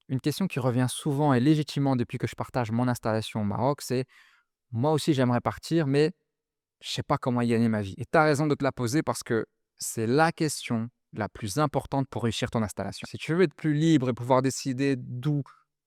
Une question qui revient souvent et légitimement depuis que je partage mon installation au Maroc, c'est: «Moi aussi j'aimerais partir, mais je sais pas comment y gagner ma vie». Et tu as raison de te la poser parce que c'est la question la plus importante pour réussir ton installation. Si tu veux être plus libre et pouvoir décider d'où,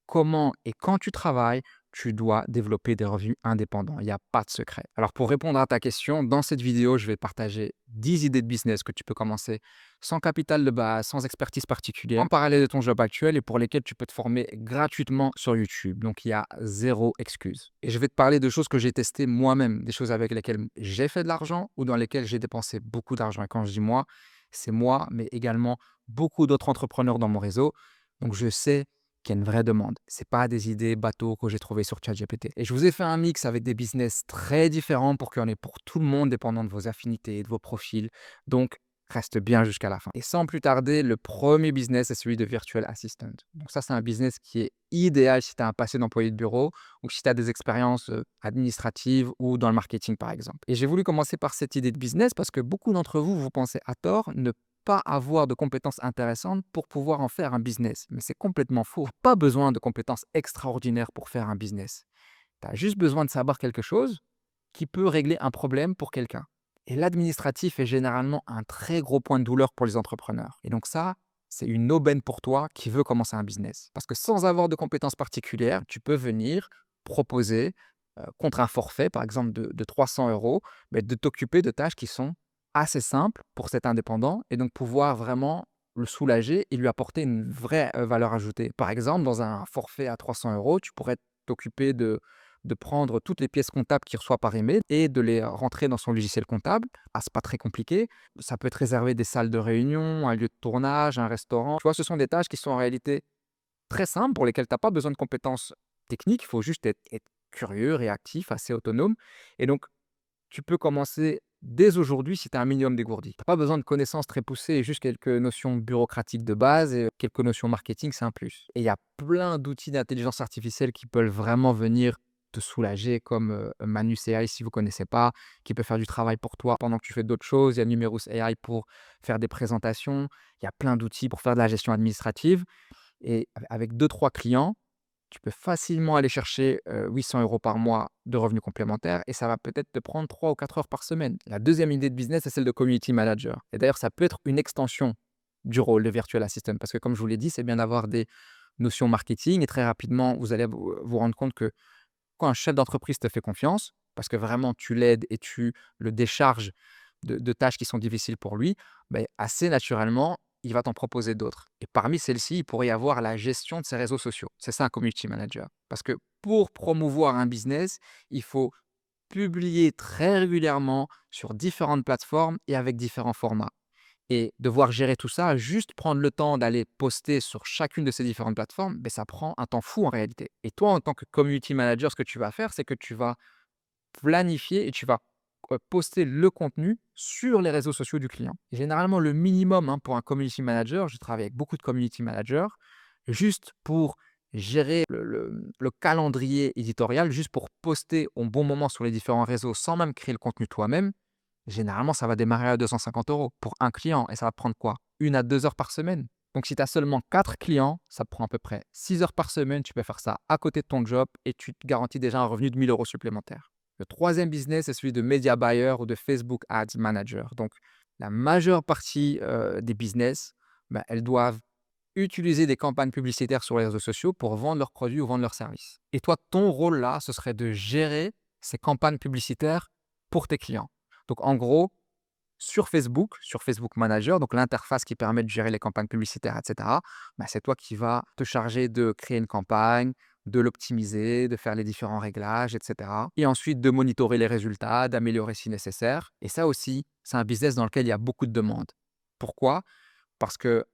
comment et quand tu travailles, tu dois développer des revenus indépendants. Il n'y a pas de secret. Alors pour répondre à ta question, dans cette vidéo, je vais partager 10 idées de business que tu peux commencer sans capital de base, sans expertise particulière, en parallèle de ton job actuel et pour lesquels tu peux te former gratuitement sur YouTube. Donc il y a zéro excuse. Et je vais te parler de choses que j'ai testées moi-même, des choses avec lesquelles j'ai fait de l'argent ou dans lesquelles j'ai dépensé beaucoup d'argent. Et quand je dis moi, c'est moi, mais également beaucoup d'autres entrepreneurs dans mon réseau. Donc je sais qu'il y a une vraie demande. C'est pas des idées bateaux que j'ai trouvées sur ChatGPT. Et je vous ai fait un mix avec des business très différents pour qu'il y en ait pour tout le monde, dépendant de vos affinités, de vos profils. Donc, reste bien jusqu'à la fin. Et sans plus tarder, le premier business, c'est celui de Virtual Assistant. Donc ça, c'est un business qui est idéal si tu as un passé d'employé de bureau ou si tu as des expériences administratives ou dans le marketing, par exemple. Et j'ai voulu commencer par cette idée de business parce que beaucoup d'entre vous, vous pensez à tort, ne pas avoir de compétences intéressantes pour pouvoir en faire un business. Mais c'est complètement faux. Tu pas besoin de compétences extraordinaires pour faire un business. Tu as juste besoin de savoir quelque chose qui peut régler un problème pour quelqu'un. Et l'administratif est généralement un très gros point de douleur pour les entrepreneurs. Et donc ça, c'est une aubaine pour toi qui veut commencer un business. Parce que sans avoir de compétences particulières, tu peux venir proposer contre un forfait, par exemple de 300 euros, mais de t'occuper de tâches qui sont assez simples pour cet indépendant et donc pouvoir vraiment le soulager et lui apporter une vraie valeur ajoutée. Par exemple, dans un forfait à 300 euros, tu pourrais t'occuper de prendre toutes les pièces comptables qu'il reçoit par email et de les rentrer dans son logiciel comptable. Ah, c'est pas très compliqué. Ça peut être réservé des salles de réunion, un lieu de tournage, un restaurant. Tu vois, ce sont des tâches qui sont en réalité très simples pour lesquelles tu as pas besoin de compétences techniques. Il faut juste être curieux, réactif, assez autonome. Et donc, tu peux commencer dès aujourd'hui si tu as un minimum dégourdi. Tu as pas besoin de connaissances très poussées et juste quelques notions bureaucratiques de base et quelques notions marketing, c'est un plus. Et il y a plein d'outils d'intelligence artificielle qui peuvent vraiment venir te soulager comme Manus AI si vous ne connaissez pas, qui peut faire du travail pour toi pendant que tu fais d'autres choses. Il y a Numerous AI pour faire des présentations. Il y a plein d'outils pour faire de la gestion administrative. Et avec deux trois clients, tu peux facilement aller chercher 800 € par mois de revenus complémentaires et ça va peut-être te prendre 3 ou 4 heures par semaine. La deuxième idée de business, c'est celle de community manager. Et d'ailleurs, ça peut être une extension du rôle de virtual assistant parce que comme je vous l'ai dit, c'est bien d'avoir des notions marketing et très rapidement, vous allez vous rendre compte que quand un chef d'entreprise te fait confiance, parce que vraiment tu l'aides et tu le décharges de tâches qui sont difficiles pour lui, beh, assez naturellement, il va t'en proposer d'autres. Et parmi celles-ci, il pourrait y avoir la gestion de ses réseaux sociaux. C'est ça un community manager. Parce que pour promouvoir un business, il faut publier très régulièrement sur différentes plateformes et avec différents formats. Et devoir gérer tout ça, juste prendre le temps d'aller poster sur chacune de ces différentes plateformes, ben ça prend un temps fou en réalité. Et toi, en tant que community manager, ce que tu vas faire, c'est que tu vas planifier et tu vas poster le contenu sur les réseaux sociaux du client. Et généralement, le minimum pour un community manager, je travaille avec beaucoup de community managers, juste pour gérer le calendrier éditorial, juste pour poster au bon moment sur les différents réseaux sans même créer le contenu toi-même. Généralement, ça va démarrer à 250 € pour un client et ça va prendre quoi? 1 à 2 heures par semaine. Donc si tu as seulement 4 clients, ça te prend à peu près 6 heures par semaine. Tu peux faire ça à côté de ton job et tu te garantis déjà un revenu de 1 000 € supplémentaires. Le troisième business, c'est celui de media buyer ou de Facebook Ads Manager. Donc la majeure partie des business, ben, elles doivent utiliser des campagnes publicitaires sur les réseaux sociaux pour vendre leurs produits ou vendre leurs services. Et toi, ton rôle là, ce serait de gérer ces campagnes publicitaires pour tes clients. Donc en gros, sur Facebook Manager, donc l'interface qui permet de gérer les campagnes publicitaires, et cetera, bah, c'est toi qui vas te charger de créer une campagne, de l'optimiser, de faire les différents réglages, et cetera. Et ensuite de monitorer les résultats, d'améliorer si nécessaire. Et ça aussi, c'est un business dans lequel il y a beaucoup de demandes. Pourquoi? Parce que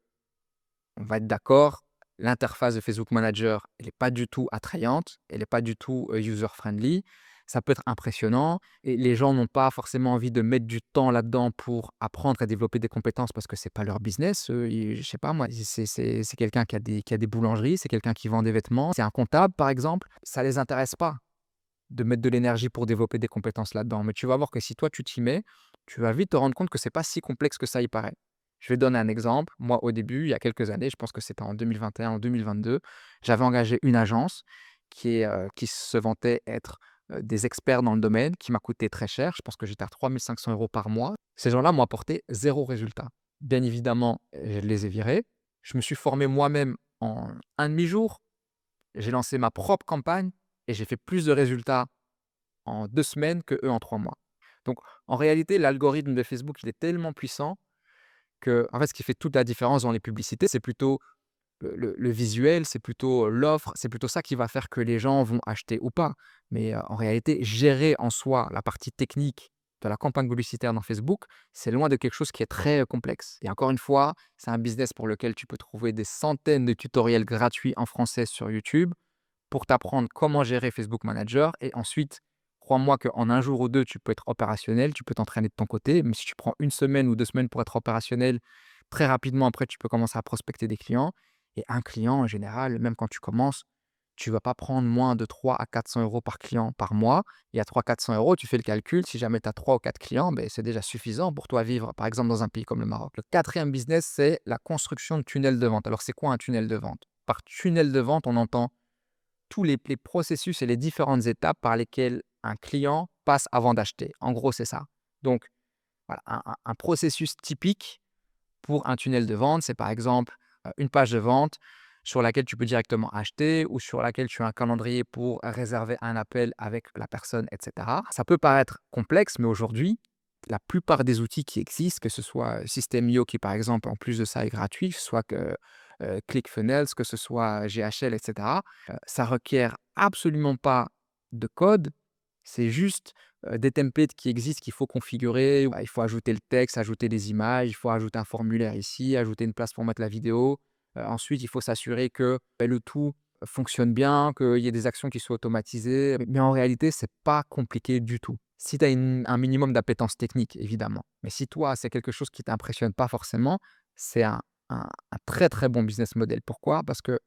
on va être d'accord, l'interface de Facebook Manager, elle n'est pas du tout attrayante, elle n'est pas du tout user-friendly. Ça peut être impressionnant et les gens n'ont pas forcément envie de mettre du temps là-dedans pour apprendre et développer des compétences parce que c'est pas leur business. Eux, je sais pas moi, c'est quelqu'un qui a des boulangeries, c'est quelqu'un qui vend des vêtements, c'est un comptable par exemple. Ça les intéresse pas de mettre de l'énergie pour développer des compétences là-dedans. Mais tu vas voir que si toi tu t'y mets, tu vas vite te rendre compte que c'est pas si complexe que ça y paraît. Je vais donner un exemple. Moi, au début, il y a quelques années, je pense que c'était en 2021 ou 2022, j'avais engagé une agence qui se vantait être, des experts dans le domaine, qui m'a coûté très cher. Je pense que j'étais à 3 500 € par mois. Ces gens-là m'ont apporté zéro résultat. Bien évidemment, je les ai virés. Je me suis formé moi-même en un demi-jour. J'ai lancé ma propre campagne et j'ai fait plus de résultats en 2 semaines que eux en 3 mois. Donc en réalité, l'algorithme de Facebook, il est tellement puissant que, en fait, ce qui fait toute la différence dans les publicités, c'est plutôt le visuel, c'est plutôt l'offre, c'est plutôt ça qui va faire que les gens vont acheter ou pas. Mais, en réalité, gérer en soi la partie technique de la campagne publicitaire dans Facebook, c'est loin de quelque chose qui est très, complexe. Et encore une fois, c'est un business pour lequel tu peux trouver des centaines de tutoriels gratuits en français sur YouTube pour t'apprendre comment gérer Facebook Manager et ensuite, crois-moi qu'en un jour ou 2 tu peux être opérationnel, tu peux t'entraîner de ton côté. Mais si tu prends une semaine ou 2 semaines pour être opérationnel, très rapidement après, tu peux commencer à prospecter des clients et un client en général, même quand tu commences, tu vas pas prendre moins de 300 à 400 € par client par mois et à 300-400 €, tu fais le calcul, si jamais tu as 3 ou 4 clients, beh, c'est déjà suffisant pour toi vivre, par exemple, dans un pays comme le Maroc. Le quatrième business, c'est la construction de tunnels de vente. Alors, c'est quoi un tunnel de vente? Par tunnel de vente, on entend tous les processus et les différentes étapes par lesquelles un client passe avant d'acheter. En gros, c'est ça. Donc, voilà, un processus typique pour un tunnel de vente, c'est par exemple une page de vente sur laquelle tu peux directement acheter ou sur laquelle tu as un calendrier pour réserver un appel avec la personne, etc. Ça peut paraître complexe, mais aujourd'hui, la plupart des outils qui existent, que ce soit System.io qui, par exemple, en plus de ça, est gratuit, que ce soit que ClickFunnels, que ce soit GHL, etc., ça requiert absolument pas de code. C'est juste des templates qui existent qu'il faut configurer. Bah, il faut ajouter le texte, ajouter des images, il faut ajouter un formulaire ici, ajouter une place pour mettre la vidéo. Ensuite, il faut s'assurer que, bah, le tout fonctionne bien, qu'il y ait des actions qui soient automatisées. Mais en réalité, c'est pas compliqué du tout. Si tu as un minimum d'appétence technique, évidemment. Mais si toi, c'est quelque chose qui t'impressionne pas forcément, c'est un très, très bon business model. Pourquoi? Parce que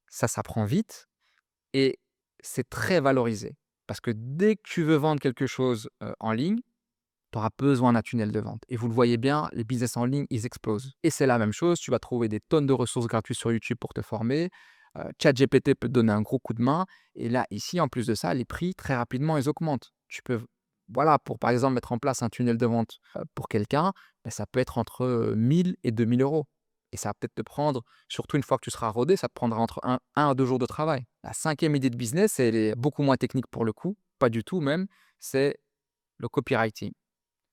ça s'apprend vite et c'est très valorisé. Parce que dès que tu veux vendre quelque chose, en ligne, tu auras besoin d'un tunnel de vente et vous le voyez bien, les business en ligne, ils explosent et c'est la même chose, tu vas trouver des tonnes de ressources gratuites sur YouTube pour te former. ChatGPT peut te donner un gros coup de main et là, ici, en plus de ça, les prix, très rapidement, ils augmentent. Tu peux voilà, pour, par exemple, mettre en place un tunnel de vente, pour quelqu'un, bah, ça peut être entre, 1 000 et 2 000 € et ça va peut-être te prendre, surtout une fois que tu seras rodé, ça te prendra entre un à 2 jours de travail. La cinquième idée de business, elle est beaucoup moins technique pour le coup, pas du tout même, c'est le copywriting.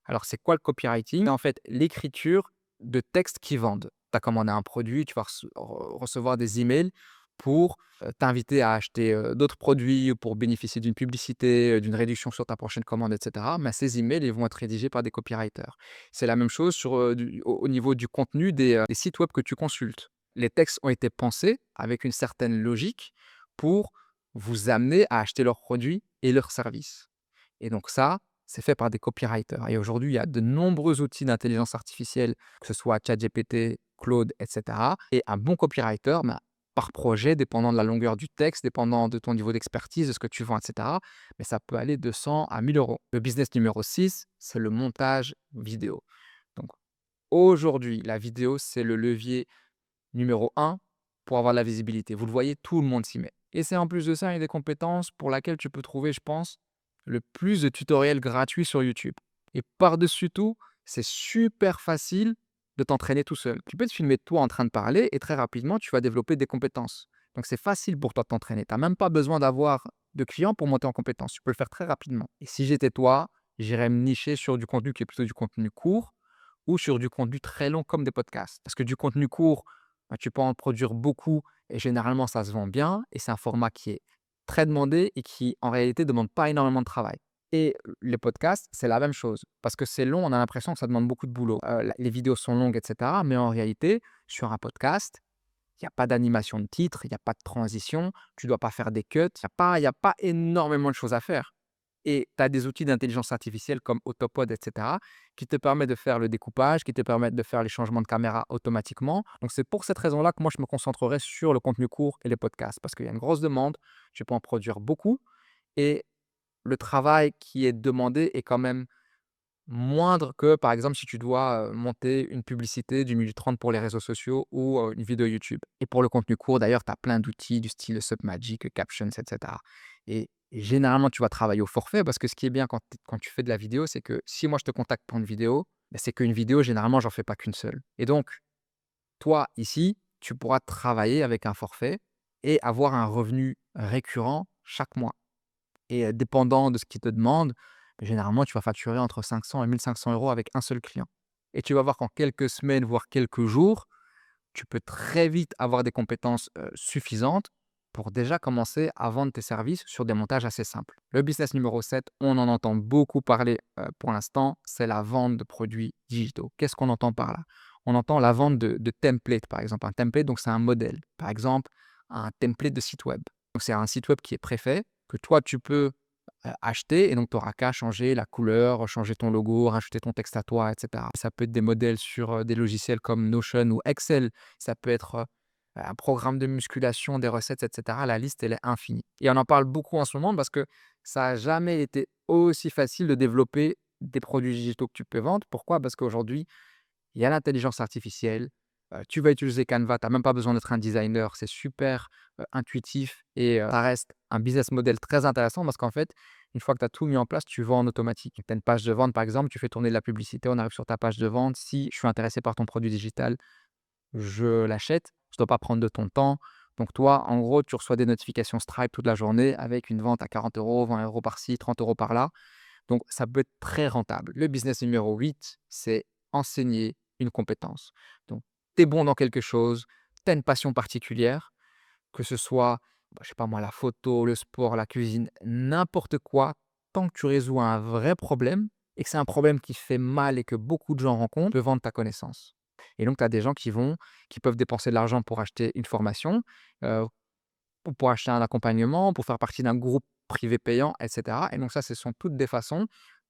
Alors, c'est quoi le copywriting? C'est en fait l'écriture de textes qui vendent. Tu as commandé un produit, tu vas recevoir des emails pour t'inviter à acheter d'autres produits ou pour bénéficier d'une publicité, d'une réduction sur ta prochaine commande, etc. Mais ces emails, ils vont être rédigés par des copywriters. C'est la même chose au niveau du contenu des sites web que tu consultes. Les textes ont été pensés avec une certaine logique pour vous amener à acheter leurs produits et leurs services. Et donc ça, c'est fait par des copywriters et aujourd'hui, il y a de nombreux outils d'intelligence artificielle, que ce soit ChatGPT, Claude et cetera et un bon copywriter, bah, par projet, dépendant de la longueur du texte, dépendant de ton niveau d'expertise, de ce que tu vends et cetera, mais ça peut aller de 100 à 1 000 €. Le business numéro 6, c'est le montage vidéo. Donc aujourd'hui, la vidéo, c'est le levier numéro un pour avoir de la visibilité. Vous le voyez, tout le monde s'y met et c'est en plus de ça une des compétences pour laquelle tu peux trouver, je pense, le plus de tutoriels gratuits sur YouTube et par-dessus tout, c'est super facile de t'entraîner tout seul. Tu peux te filmer toi en train de parler et très rapidement, tu vas développer des compétences. Donc c'est facile pour toi de t'entraîner. Tu as même pas besoin d'avoir de clients pour monter en compétences. Tu peux le faire très rapidement et si j'étais toi, j'irais me nicher sur du contenu qui est plutôt du contenu court ou sur du contenu très long comme des podcasts. Parce que du contenu court, bah, tu peux en produire beaucoup et généralement ça se vend bien et c'est un format qui est très demandé et qui en réalité ne demande pas énormément de travail. Et les podcasts, c'est la même chose. Parce que c'est long, on a l'impression que ça demande beaucoup de boulot. Les vidéos sont longues, etc. Mais en réalité, sur un podcast, il n'y a pas d'animation de titre, il n'y a pas de transition, tu ne dois pas faire des cuts, il y a pas énormément de choses à faire. Et tu as des outils d'intelligence artificielle comme Autopod, et cetera, qui te permettent de faire le découpage, qui te permettent de faire les changements de caméra automatiquement. Donc, c'est pour cette raison-là que moi, je me concentrerai sur le contenu court et les podcasts parce qu'il y a une grosse demande, tu peux en produire beaucoup et le travail qui est demandé est quand même moindre que, par exemple, si tu dois, monter une publicité d'1 minute 30 pour les réseaux sociaux ou, une vidéo YouTube. Et pour le contenu court d'ailleurs, tu as plein d'outils du style Submagic, Captions et cetera. Et généralement, tu vas travailler au forfait parce que ce qui est bien quand tu fais de la vidéo, c'est que si moi je te contacte pour une vidéo, bah, c'est qu'une vidéo généralement j'en fais pas qu'une seule. Et donc toi ici, tu pourras travailler avec un forfait et avoir un revenu récurrent chaque mois. Et dépendant de ce qu'ils te demandent, généralement, tu vas facturer entre 500 et 1 500 € avec un seul client. Et tu vas voir qu'en quelques semaines, voire quelques jours, tu peux très vite avoir des compétences, suffisantes pour déjà commencer à vendre tes services sur des montages assez simples. Le business numéro 7, on en entend beaucoup parler, pour l'instant, c'est la vente de produits digitaux. Qu'est-ce qu'on entend par là? On entend la vente de templates, par exemple. Un template, donc c'est un modèle. Par exemple, un template de site web. Donc c'est un site web qui est préfet, que toi tu peux, acheter et donc tu auras qu'à changer la couleur, changer ton logo, rajouter ton texte à toi et cetera. Ça peut être des modèles sur, des logiciels comme Notion ou Excel. Ça peut être, un programme de musculation, des recettes et cetera. La liste, elle est infinie et on en parle beaucoup en ce moment parce que ça a jamais été aussi facile de développer des produits digitaux que tu peux vendre. Pourquoi? Parce qu'aujourd'hui, il y a l'intelligence artificielle, tu vas utiliser Canva, tu as même pas besoin d'être un designer, c'est super, intuitif et ça reste un business model très intéressant parce qu'en fait, une fois que tu as tout mis en place, tu vends en automatique. Tu as une page de vente, par exemple, tu fais tourner de la publicité, on arrive sur ta page de vente. Si je suis intéressé par ton produit digital, je l'achète, je ne dois pas prendre de ton temps. Donc toi, en gros, tu reçois des notifications Stripe toute la journée avec une vente à 40 €, 20 € par-ci, 30 € par-là. Donc, ça peut être très rentable. Le business numéro 8, c'est enseigner une compétence. Donc, tu es bon dans quelque chose, tu as une passion particulière, que ce soit, bah, je sais pas moi, la photo, le sport, la cuisine, n'importe quoi, tant que tu résous un vrai problème et que c'est un problème qui fait mal et que beaucoup de gens rencontrent, tu peux vendre ta connaissance. Et donc, tu as des gens qui peuvent dépenser de l'argent pour acheter une formation, euh, ou pour acheter un accompagnement, pour faire partie d'un groupe privé payant, et cetera. Et donc ça, ce sont toutes des façons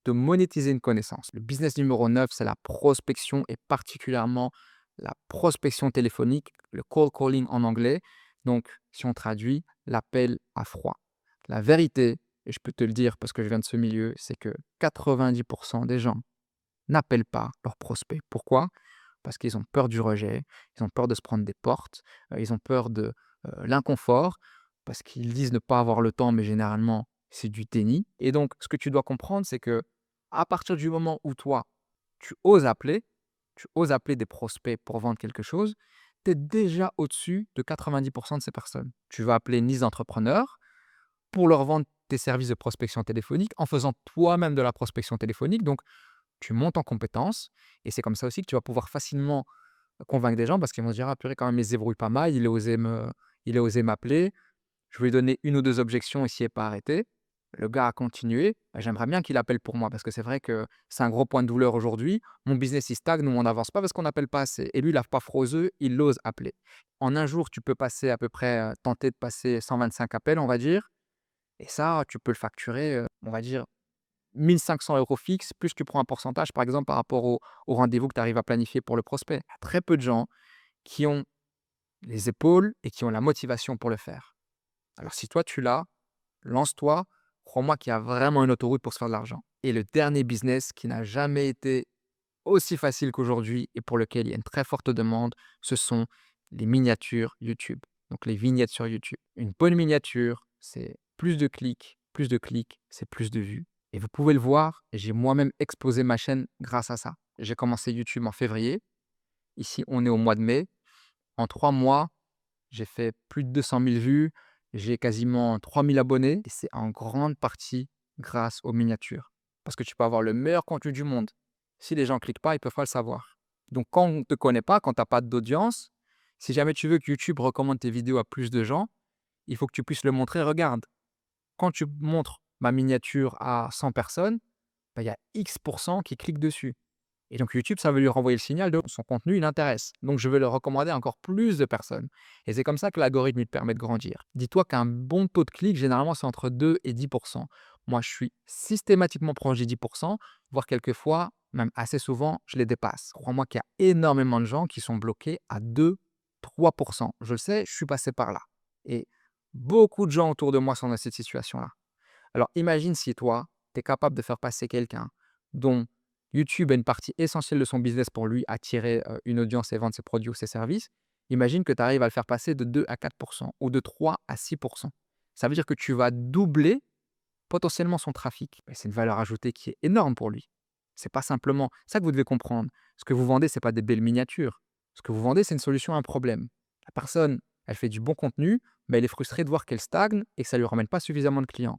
de monétiser une connaissance. Le business numéro 9, c'est la prospection et particulièrement la prospection téléphonique, le cold calling en anglais. Donc, si on traduit, l'appel à froid. La vérité, et je peux te le dire parce que je viens de ce milieu, c'est que 90% des gens n'appellent pas leurs prospects. Pourquoi? Parce qu'ils ont peur du rejet, ils ont peur de se prendre des portes, ils ont peur de, l'inconfort, parce qu'ils disent ne pas avoir le temps, mais généralement, c'est du déni. Et donc ce que tu dois comprendre, c'est que à partir du moment où toi, tu oses appeler, tu oses appeler des prospects pour vendre quelque chose, tu es déjà au-dessus de 90 de ces personnes. Tu vas appeler une liste d'entrepreneurs pour leur vendre tes services de prospection téléphonique en faisant toi-même de la prospection téléphonique. Donc tu montes en compétences et c'est comme ça aussi que tu vas pouvoir facilement convaincre des gens parce qu'ils vont se dire: «Ah purée, quand même, il se débrouille pas mal, il a osé m'appeler. Je vais lui donner une ou 2 objections, il s'y est pas arrêté. Le gars a continué, bah, j'aimerais bien qu'il appelle pour moi parce que c'est vrai que c'est un gros point de douleur aujourd'hui. Mon business, il stagne, nous, on n'avance pas parce qu'on n'appelle pas assez» et lui, il lave pas froid aux œufs, il ose appeler. En un jour, tu peux passer à peu près, tenter de passer 125 appels, on va dire et ça, tu peux le facturer, on va dire 1 500 € fixe, plus tu prends un pourcentage, par exemple, par rapport au rendez-vous que tu arrives à planifier pour le prospect. Il y a très peu de gens qui ont les épaules et qui ont la motivation pour le faire. Alors si toi tu l'as, lance-toi, crois-moi qu'il y a vraiment une autoroute pour se faire de l'argent. Et le dernier business qui n'a jamais été aussi facile qu'aujourd'hui et pour lequel il y a une très forte demande, ce sont les miniatures YouTube. Donc les vignettes sur YouTube. Une bonne miniature, c'est plus de clics, c'est plus de vues. Et vous pouvez le voir, j'ai moi-même explosé ma chaîne grâce à ça. J'ai commencé YouTube en février. Ici, on est au mois de mai. En 3 mois, j'ai fait plus de 200 000 vues. J'ai quasiment 3000 abonnés. Et c'est en grande partie grâce aux miniatures. Parce que tu peux avoir le meilleur contenu du monde. Si les gens ne cliquent pas, ils ne peuvent pas le savoir. Donc, quand on ne te connaît pas, quand tu as pas d'audience, si jamais tu veux que YouTube recommande tes vidéos à plus de gens, il faut que tu puisses le montrer. Regarde, quand tu montres ma miniature à 100 personnes, bah, il y a X% qui cliquent dessus. Et donc YouTube, ça veut lui renvoyer le signal de son contenu, il intéresse. Donc je vais le recommander à encore plus de personnes. Et c'est comme ça que l'algorithme il te permet de grandir. Dis-toi qu'un bon taux de clic, généralement, c'est entre 2 et 10%. Moi, je suis systématiquement proche des 10%, voire quelquefois, même assez souvent, je les dépasse. Crois-moi qu'il y a énormément de gens qui sont bloqués à 2, 3%. Je le sais, je suis passé par là. Et beaucoup de gens autour de moi sont dans cette situation-là. Alors imagine si toi, tu es capable de faire passer quelqu'un dont YouTube est une partie essentielle de son business pour lui attirer, une audience et vendre ses produits ou ses services. Imagine que tu arrives à le faire passer de 2 à 4 ou de 3 à 6. Ça veut dire que tu vas doubler potentiellement son trafic. Et c'est une valeur ajoutée qui est énorme pour lui. C'est pas simplement ça que vous devez comprendre. Ce que vous vendez, c'est pas des belles miniatures. Ce que vous vendez, c'est une solution à un problème. La personne, elle fait du bon contenu, mais elle est frustrée de voir qu'elle stagne et que ça lui ramène pas suffisamment de clients.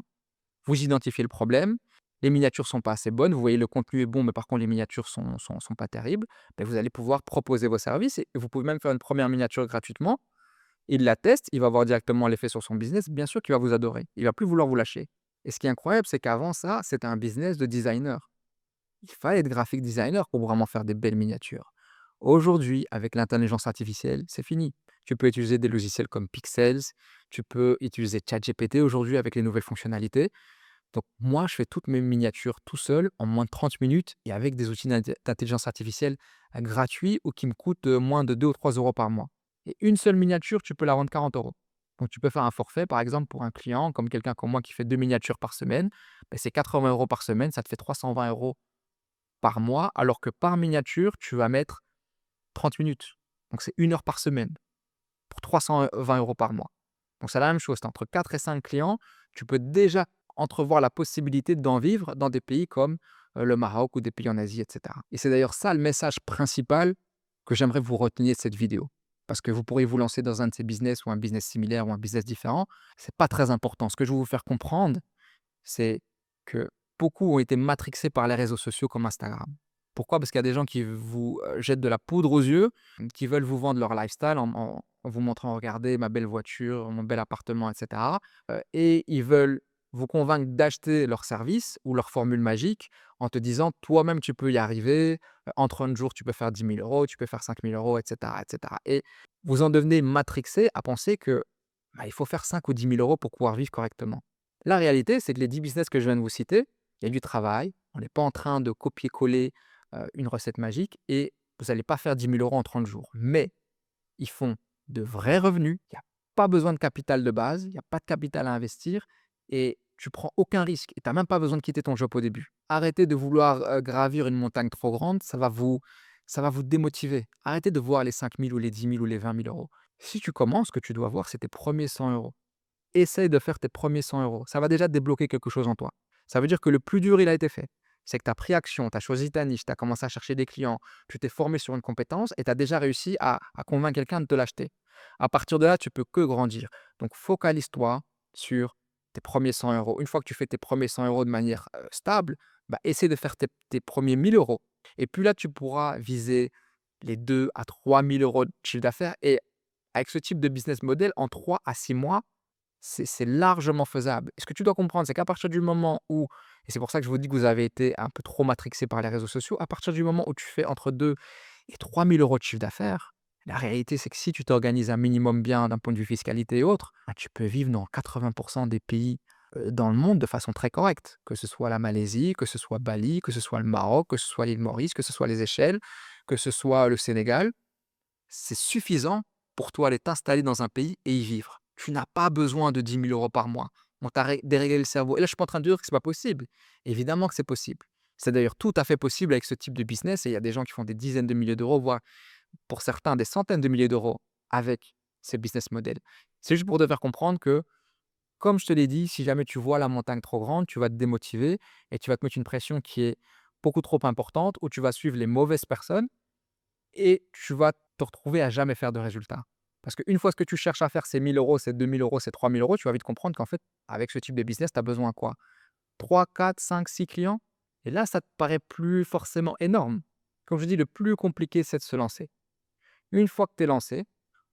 Vous identifiez le problème, les miniatures sont pas assez bonnes, vous voyez le contenu est bon, mais par contre les miniatures sont pas terribles, ben vous allez pouvoir proposer vos services et vous pouvez même faire une première miniature gratuitement. Il la teste, il va voir directement l'effet sur son business, bien sûr qu'il va vous adorer. Il va plus vouloir vous lâcher. Et ce qui est incroyable, c'est qu'avant ça, c'était un business de designer. Il fallait être graphic designer pour vraiment faire des belles miniatures. Aujourd'hui, avec l'intelligence artificielle, c'est fini. Tu peux utiliser des logiciels comme Pixels, tu peux utiliser ChatGPT aujourd'hui avec les nouvelles fonctionnalités. Donc moi, je fais toutes mes miniatures tout seul en moins de 30 minutes et avec des outils d'intelligence artificielle gratuits ou qui me coûtent moins de 2 ou 3 euros par mois. Et une seule miniature, tu peux la vendre 40 euros. Donc tu peux faire un forfait, par exemple, pour un client, comme quelqu'un comme moi qui fait 2 miniatures par semaine, ben, c'est 80 euros par semaine, ça te fait 320 euros par mois, alors que par miniature, tu vas mettre 30 minutes. Donc c'est 1 heure par semaine pour 320 euros par mois. Donc c'est la même chose, tu entre 4 et 5 clients, tu peux déjà entrevoir la possibilité d'en vivre dans des pays comme le Maroc ou des pays en Asie, et cetera. Et c'est d'ailleurs ça le message principal que j'aimerais que vous reteniez de cette vidéo. Parce que vous pourriez vous lancer dans un de ces business ou un business similaire ou un business différent. C'est pas très important. Ce que je veux vous faire comprendre, c'est que beaucoup ont été matrixés par les réseaux sociaux comme Instagram. Pourquoi? Parce qu'il y a des gens qui vous jettent de la poudre aux yeux, qui veulent vous vendre leur lifestyle en vous montrant: «Regardez ma belle voiture, mon bel appartement» et cetera, et ils veulent vous convaincre d'acheter leur service ou leur formule magique en te disant: «Toi-même, tu peux y arriver, en 30 jours, tu peux faire 10 000 euros, tu peux faire 5 000 euros» et cetera et cetera et vous en devenez matrixé à penser que, bah, il faut faire 5 ou 10 000 euros pour pouvoir vivre correctement. La réalité, c'est que les 10 business que je viens de vous citer, il y a du travail. On n'est pas en train de copier-coller, une recette magique et vous n'allez pas faire 10 000 euros en 30 jours. Mais ils font de vrais revenus. Il y a pas besoin de capital de base, il y a pas de capital à investir et tu prends aucun risque et tu as même pas besoin de quitter ton job au début. Arrêtez de vouloir, gravir une montagne trop grande, ça va vous démotiver. Arrêtez de voir les 5 000 ou les 10 000 ou les 20 000 euros. Si tu commences, ce que tu dois voir, c'est tes premiers 100 euros. Essaye de faire tes premiers 100 euros. Ça va déjà débloquer quelque chose en toi. Ça veut dire que le plus dur, il a été fait. C'est que tu as pris action, tu as choisi ta niche, tu as commencé à chercher des clients, tu t'es formé sur une compétence et tu as déjà réussi à convaincre quelqu'un de te l'acheter. À partir de là, tu peux que grandir. Donc, focalise-toi sur tes premiers 100 euros. Une fois que tu fais tes premiers 100 euros de manière stable, bah, essaie de faire tes premiers 1000 euros. Et puis là, tu pourras viser les 2 à 3 000 euros de chiffre d'affaires. Et avec ce type de business model, en 3 à 6 mois, c'est largement faisable. Et ce que tu dois comprendre, c'est qu'à partir du moment où et c'est pour ça que je vous dis que vous avez été un peu trop matrixé par les réseaux sociaux, à partir du moment où tu fais entre 2 et 3 000 euros de chiffre d'affaires, la réalité, c'est que si tu t'organises un minimum bien d'un point de vue fiscalité et autres, bah, tu peux vivre dans 80 des pays, dans le monde de façon très correcte. Que ce soit la Malaisie, que ce soit Bali, que ce soit le Maroc, que ce soit l'île Maurice, que ce soit les Seychelles, que ce soit le Sénégal. C'est suffisant pour toi aller t'installer dans un pays et y vivre. Tu n'as pas besoin de 10 000 euros par mois. On t'a déréglé le cerveau. Et là, je ne suis pas en train de dire que ce n'est pas possible. Évidemment que c'est possible. C'est d'ailleurs tout à fait possible avec ce type de business. Et il y a des gens qui font des dizaines de milliers d'euros, voire pour certains des centaines de milliers d'euros avec ces business models. C'est juste pour te faire comprendre que, comme je te l'ai dit, si jamais tu vois la montagne trop grande, tu vas te démotiver et tu vas te mettre une pression qui est beaucoup trop importante ou tu vas suivre les mauvaises personnes et tu vas te retrouver à jamais faire de résultats. Parce qu'une fois ce que tu cherches à faire, c'est 1 000 euros, c'est 2 000 euros, c'est 3 000 euros, tu vas vite comprendre qu'en fait, avec ce type de business, tu as besoin quoi? 3, 4, 5, 6 clients? Et là, ça te paraît plus forcément énorme. Comme je dis, le plus compliqué, c'est de se lancer. Une fois que tu es lancé,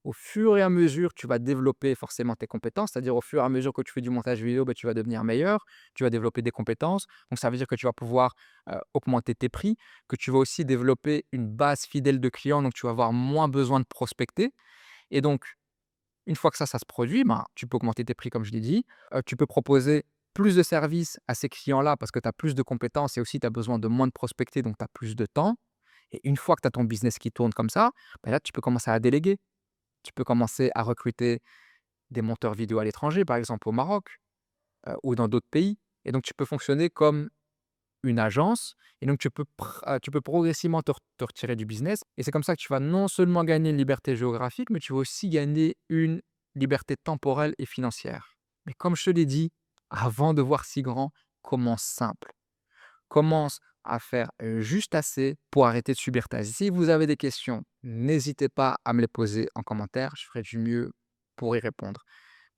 au fur et à mesure, tu vas développer forcément tes compétences, c'est-à-dire au fur et à mesure que tu fais du montage vidéo, bah, tu vas devenir meilleur, tu vas développer des compétences. Donc ça veut dire que tu vas pouvoir augmenter tes prix, que tu vas aussi développer une base fidèle de clients, donc tu vas avoir moins besoin de prospecter. Et donc, une fois que ça se produit, ben, tu peux augmenter tes prix comme je l'ai dit. Tu peux proposer plus de services à ces clients-là parce que tu as plus de compétences et aussi tu as besoin de moins de prospecter, donc tu as plus de temps. Et une fois que tu as ton business qui tourne comme ça, ben là, tu peux commencer à déléguer. Tu peux commencer à recruter des monteurs vidéo à l'étranger, par exemple au Maroc, ou dans d'autres pays et donc tu peux fonctionner comme une agence et donc tu peux progressivement te retirer du business et c'est comme ça que tu vas non seulement gagner une liberté géographique, mais tu vas aussi gagner une liberté temporelle et financière. Mais comme je te l'ai dit, avant de voir si grand, commence simple. Commence à faire juste assez pour arrêter de subir ta vie. Si vous avez des questions, n'hésitez pas à me les poser en commentaire. Je ferai du mieux pour y répondre.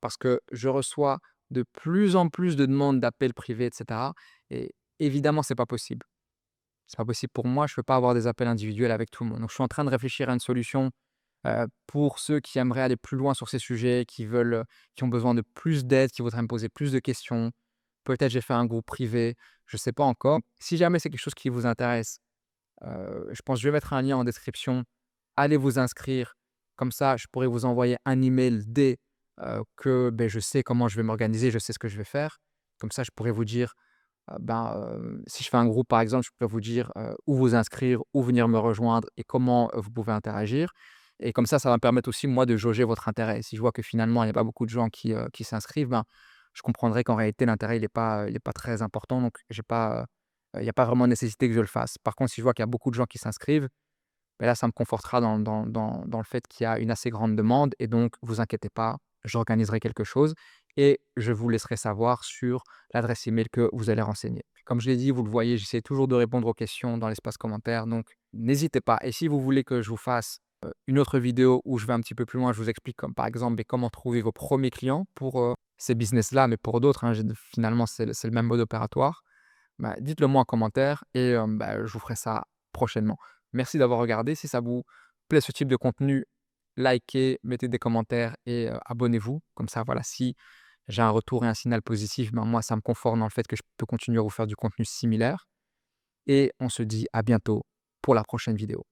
Parce que je reçois de plus en plus de demandes d'appels privés, et cetera. Et évidemment, c'est pas possible. C'est pas possible pour moi. Je ne peux pas avoir des appels individuels avec tout le monde. Donc, je suis en train de réfléchir à une solution pour ceux qui aimeraient aller plus loin sur ces sujets, qui ont besoin de plus d'aide, qui voudraient me poser plus de questions. Peut-être j'ai fait un groupe privé, je ne sais pas encore. Si jamais c'est quelque chose qui vous intéresse, je pense que je vais mettre un lien en description. Allez vous inscrire. Comme ça, je pourrai vous envoyer un email dès que je sais comment je vais m'organiser, je sais ce que je vais faire. Comme ça, je pourrais vous dire, si je fais un groupe, par exemple, je pourrais vous dire où vous inscrire, où venir me rejoindre et comment vous pouvez interagir. Et comme ça va me permettre aussi, moi, de jauger votre intérêt. Si je vois que finalement, il n'y a pas beaucoup de gens qui s'inscrivent, je comprendrai qu'en réalité, l'intérêt, il est pas très important. Donc, il n'y a pas vraiment nécessité que je le fasse. Par contre, si je vois qu'il y a beaucoup de gens qui s'inscrivent, là, ça me confortera dans le fait qu'il y a une assez grande demande. Et donc, vous inquiétez pas, j'organiserai quelque chose et je vous laisserai savoir sur l'adresse email que vous allez renseigner. Comme je l'ai dit, vous le voyez, j'essaie toujours de répondre aux questions dans l'espace commentaire. Donc, n'hésitez pas. Et si vous voulez que je vous fasse une autre vidéo où je vais un petit peu plus loin, je vous explique comme par exemple comment trouver vos premiers clients pour ces business-là, mais pour d'autres, hein, finalement, c'est le même mode opératoire. Dites-le moi en commentaire et je vous ferai ça prochainement. Merci d'avoir regardé. Si ça vous plaît ce type de contenu, likez, mettez des commentaires et abonnez-vous. Comme ça, voilà, si j'ai un retour et un signal positif, moi, ça me conforte dans le fait que je peux continuer à vous faire du contenu similaire et on se dit à bientôt pour la prochaine vidéo.